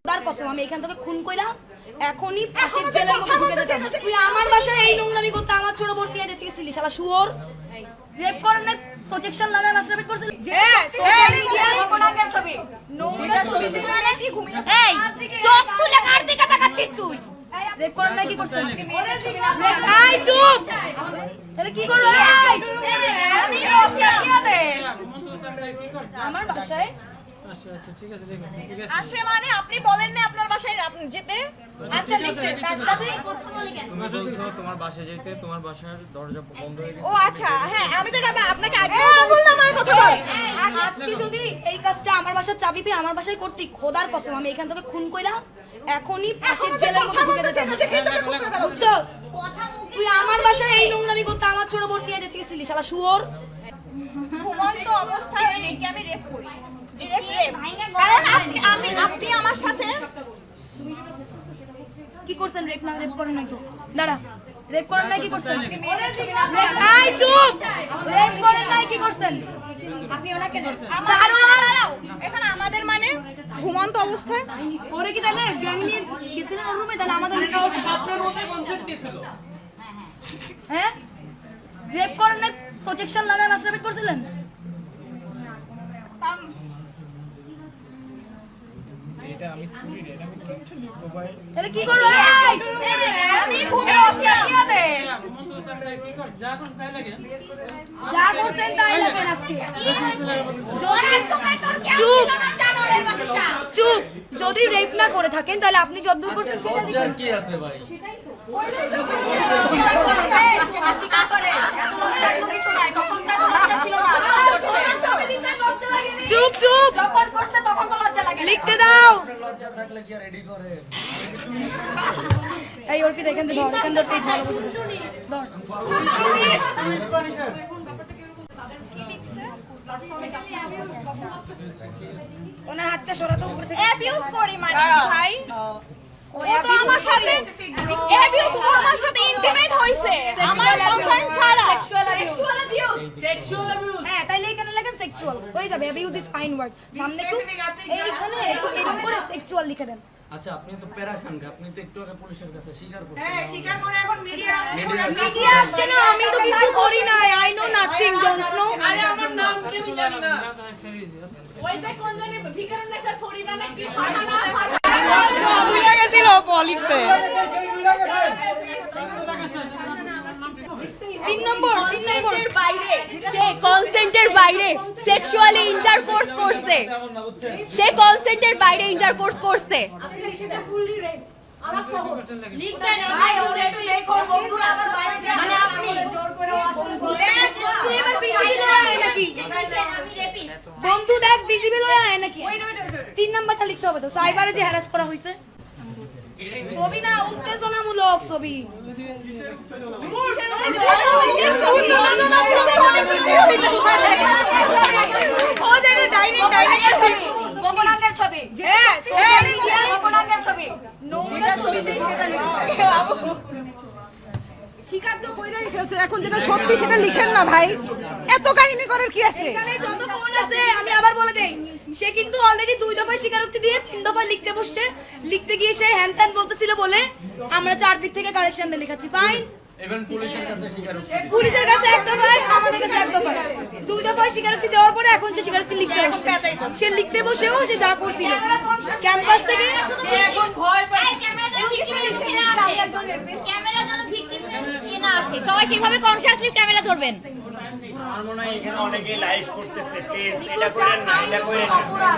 তার কসম আমি এখান থেকে খুন কইরা এখনই পাশের জেলের মধ্যে ঢুকে যেতাম। তুই আমার বাসায় এই নোংরামি করতে আমার ছোট বোন নিয়ে যেতে গেছিলি শালা শুয়োর। রেপ করেন না, প্রোটেকশন লানা মাস্টারবেট করছিস। সোশ্যাল মিডিয়া অপরাধের ছবি নোংরা ছবি দিবারে কি ঘুমিয়ে এই চোখ তুলে কার দিকে তাকাচ্ছিস তুই? রেপ করেন না কি করছিস? এই চুপ, তাহলে কি করব? আমি রোজা কি হবে আমার বাসায়? আচ্ছা ঠিক আছে দেখুন ঠিক আছে আসে মানে আপনি বলেন না আপনার বাসায় আপনি যেতে। আচ্ছা লিখছে তার সাথে তুমি বলছো তোমার বাসায় যেতে, তোমার বাসার দরজা বন্ধ হয়ে গেছে। ও আচ্ছা হ্যাঁ আমি তো এটা আপনাকে আগে বললাম আমার কথা বল। আজকে যদি এই কাজটা আমার বাসার চাবি পেয়ে আমার বাসায় করতি, খোদার কসম আমি এখান থেকে খুন কইরা এখনই পাশের জেলের মধ্যে ঢুকে যেতাম। বুঝছস? তুই আমার বাসায় এই নোংরামি করতে আমার ছোট বোন নিয়ে যেতে গেছিলি শালা শুয়োর। ঘুমন্ত অবস্থায় মেয়েকে আমি রেপ করি। Direct rape. কারণ আপনি আমার সাথে কি করছেন? রেপ না রেপ করেন নাই তো? দাঁড়া, রেপ করেন নাই কি করছেন? এই চুপ, রেপ করেন নাই কি করছেন? আপনি ওনাকে দাঁড়াও এখন আমাদের মানে ঘুমন্ত অবস্থায় ওরে কি তাহলে গ্যাং নিয়ে গেছিলেন ওর রুমে? তাহলে আমাদের আপনার মতে কনসেপ্ট ছিল হ্যাঁ রেপ করেন নাই, প্রোটেকশন লানা মাস্টারবেট করছিলেন। এটা আমি তুলি রে, এটা আমি কিছু লিখবো ভাই। তাহলে কি করব? আমি ঘুমিয়ে আছি কি হবে? ঘুমন্ত অবস্থায় কি কর যা কর তাই লাগে যা করছেন তাই লাগবেন আজকে। চুপ চুপ, যদি রেপ না করে থাকেন তাহলে আপনি যতদূর করছেন সেটা দেখুন। কি আছে ভাই? স্বীকার করে এত লজ্জার তো কিছু নাই তখন তার লজ্জা ছিল না। চুপ চুপ, যখন করতে তখন তো লজ্জা লাগে। লিখতে দাও। লজ্জা থাকলে কি রেডি করে? এই অর্পিত এখান থেকে ধর, এখান থেকে পেজ ভালো বুঝেছে ধর। ওনার হাতটা সরাতো উপরে থেকে। অ্যাবিউজ করি মানে ভাই ও তো আমার সাথে অ্যাবিউজ ও আমার সাথে ইন্টিমেট হইছে আমার কনসার্ন ছাড়া সেক্সুয়াল অ্যাবিউজ সেক্সুয়াল অ্যাবিউজ হ্যাঁ তাইলে এখানে লেখেন সেক্সুয়াল হয়ে যাবে। অ্যাবিউজ ইজ ফাইন ওয়ার্ড, সামনে একটু এইখানে একটু এরকম করে সেক্সুয়াল লিখে দেন। আচ্ছা আপনি তো প্যারা খান, আপনি তো একটু আগে পুলিশের কাছে স্বীকার করছেন। হ্যাঁ স্বীকার করে এখন মিডিয়া আসছে। মিডিয়া আসছে না, আমি তো কিছু করি নাই। I know nothing, don't know. আরে আমার নাম কি আমি জানি না ওইটা কোন জায়গায় ভিখারি নেছে ফরিদা নাকি ফাটানা ভুলে গেছিল লিখতে। 3 নম্বর বাইরে সে কনসেন্টের বাইরে সেক্সুয়ালি ইন্টারকোর্স করছে, সে কনসেন্টের বাইরে ইন্টারকোর্স করছে। ভাই ওর একটু দেখো বন্ধুরা আবার বাইরে যায় মানে আপনি জোর করে আসলে বলে বন্ধু এবার ভিজিবল হয়ে আয় নাকি? বন্ধু দেখ ভিজিবল হয়ে আয় নাকি? 3 নাম্বারটা লিখতে হবে তো, সাইবারে যে হ্যারাস করা হইছে। ছবি না, উত্তেজনামূলক ছবি। গোপনাঙ্গের ছবি সোশ্যাল মিডিয়া গোপনাঙ্গের ছবি যেটা ছবিতে সেটা লিখতে। স্বীকার তো কইরাই ফেলছে, এখন যেটা সত্যি সেটা লিখেন না ভাই, এত কাহিনী করার কি আছে? এখানে যত ফোন আছে আমি আবার বলে দেই, সে কিন্তু অলরেডি 2 দফায় স্বীকারোক্তি দিয়ে 3 দফায় লিখতে বসছে। লিখতে গিয়ে সে হ্যান ত্যান বলতেছিল বলে আমরা 4 দিক থেকে কারেকশন দিয়ে লিখাচ্ছি। ফাইন, ইভেন পুলিশের কাছে স্বীকার করছে। পুলিশের কাছে 1 দফায়, আমাদের কাছে 1 দফায়। 2 দফায় স্বীকারোক্তি দেওয়ার পরে এখন সে স্বীকারোক্তি লিখতে বসছে। সে লিখতে বসেও সে যা করছিল ক্যাম্পাস থেকে এখন ভয় পায় ক্যামেরা ধরে ক্যামেরা ধরে ভিকটিম না আছে সবাই সেভাবে কনসিয়াসলি ক্যামেরা ধরবেন। আমার মনে হয় এখানে অনেকেই লাইভ করতেছে, প্লিজ এটা করেন না, এটা করেন না,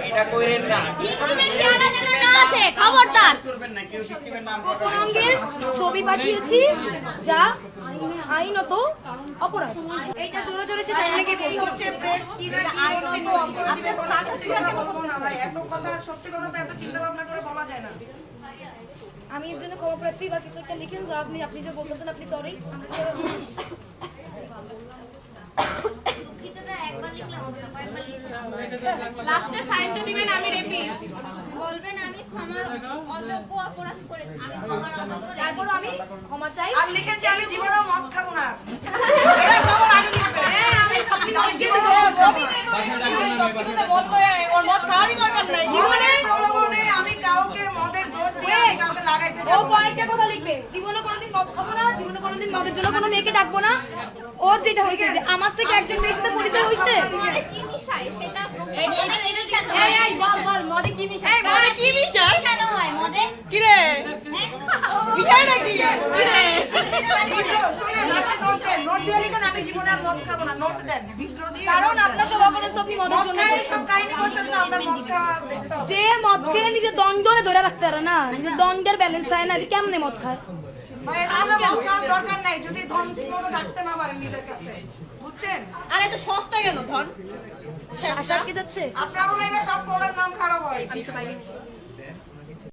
এটা করেন না, ভিকটিমের চেহারা যেন না আসে খবরদার করবেন না, কেউ ভিকটিমের নাম গোপনাঙ্গের ছবি পাঠিয়েছি যা আইনত অপরাধ। এইটা জোরে জোরে সে সামনে গিয়ে বলছে। প্রেস কি না কি হচ্ছে নিউজ করে দিবে, কোন সত্যি কথা বলবো না ভাই, এত কথা সত্যি কথা তো এত চিন্তা ভাবনা করে বলা যায় না। আমি এর জন্য ক্ষমা প্রার্থী বা কিছু একটা লিখেন যা আপনি যে বলতেছেন আপনি সরি। লাস্টে সাইনটা দিবেন আমি রেপিস্ট বলবেন আমি ক্ষমার অযোগ্য অপরাধ করেছি আমি ক্ষমার অযোগ্য তারপর আমি ক্ষমা চাই। আর লিখেন যে আমি জীবনেও মদ খাবো না, এটা সবার আগে লিখবেন। হ্যাঁ আমি আপনি জীবনেও মদ খাবো না। বাসায় ডাকবেন না, বাসায় ওর মত খাওয়ারই দরকার নাই জীবনের প্রলোভনে আমি ও কয়েকটা কথা লিখবে, জীবনে কোনোদিন মদ খাবো না, জীবনে কোনোদিন মদের জন্য কোনো মেয়েকে ডাকবো না। ওর যেটা হয়েছে যে আমার থেকে একজন মেয়ের সাথে পরিচয় হয়েছে, কি মিশায় সেটা বল মদে কি মিশায়? এই মদে কি মিশায়? মিশানো হয় মদে? কি রে মিশায় নাকি বিদ্রোহ, শোনেন, আপনি নোট দিয়ে লিখুন, আমি জীবনে আর মদ খাবো না, নোট দেন, বিদ্রোহ দিয়ে কারণ নোট দেন। আপনার সব অপরাধ আপনি মদের মদ জন্য খাই করছেন। সব কাহিনী করছেন তো আমরা মদ খাওয়া দেখতে হবে। যে মদ খেয়ে নিজের দণ্ডরে ধরে রাখতে পারে না, নিজের দণ্ডের ব্যালেন্স থাকে না, এটি কেমনে মদ খায়? ভাই এগুলো মদ খাওয়ার দরকার নাই যদি ধন ঠিক মতো ডাকতে না পারেন নিজের কাছে, বুঝছেন? আর এত সস্তা কেন ধন? শ্বাস আটকে যাচ্ছে। আপনারও লাগে সব ফলের নাম খারাপ হয়।